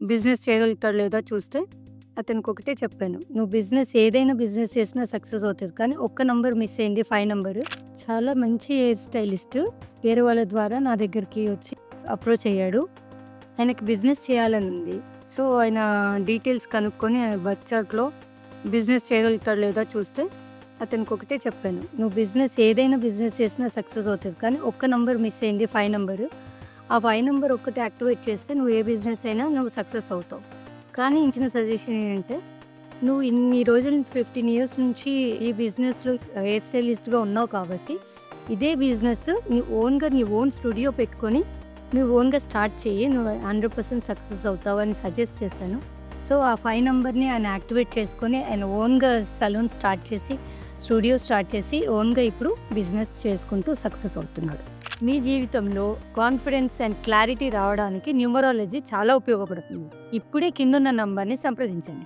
Business చేయగలుగుతాడో లేదో చూస్తే అతనికొకటే చెప్పాను. "నువ్వు ఏదైనా బిజినెస్ చేసినా సక్సెస్ అవుతది. కానీ ఒక్క నంబర్ మిస్ అయింది 5 నంబరు." చాలా మంచి హెయిర్ స్టైలిస్ట్. వేరే వాళ్ళ ద్వారా నా దగ్గరికి వచ్చి అప్రోచ్ అయ్యాడు. ఆయనకి బిజినెస్ చేయాలని ఉంది. సో, ఆయన డీటెయిల్స్ కనుక్కొని ఆయన బర్త్ చార్ట్‌లో బిజినెస్ చేయగలుగుతాడో లేదో చూస్తే అతనికొకటే చెప్పాను. "నువ్వు ఏదైనా బిజినెస్ చేసినా సక్సెస్ అవుతది. కానీ ఒక్క నంబర్ మిస్ అయింది 5 నంబరు. ఆ 5 నంబర్ ఒక్కటి యాక్టివేట్ చేస్తే నువ్వు ఏ బిజినెస్ అయినా నువ్వు సక్సెస్ అవుతావు. కానీ ఇచ్చిన సజెషన్ ఏంటంటే, నువ్వు ఇన్ని రోజులు 15 ఇయర్స్ నుంచి ఈ బిజినెస్‌లో హెయిర్ స్టైలిస్ట్‌గా ఉన్నావు కాబట్టి, ఇదే బిజినెస్ నీ ఓన్ స్టూడియో పెట్టుకొని, నువ్వు ఓన్‌గా స్టార్ట్ చెయ్యి. నువ్వు 100% సక్సెస్ అవుతావు" అని సజెస్ట్ చేశాను. సో, ఆ 5 నంబర్‌ని ఆయన యాక్టివేట్ చేసుకొని, ఆయన ఓన్‌గా సలూన్ స్టార్ట్ చేసి, స్టూడియో స్టార్ట్ చేసి, ఓన్‌గా ఇప్పుడు బిజినెస్ చేసుకుంటూ సక్సెస్ అవుతున్నాడు. మీ జీవితంలో కాన్ఫిడెన్స్ అండ్ క్లారిటీ రావడానికి న్యూమరాలజీ చాలా ఉపయోగపడుతుంది. ఇప్పుడే కిందున్న నంబర్‌ని సంప్రదించండి.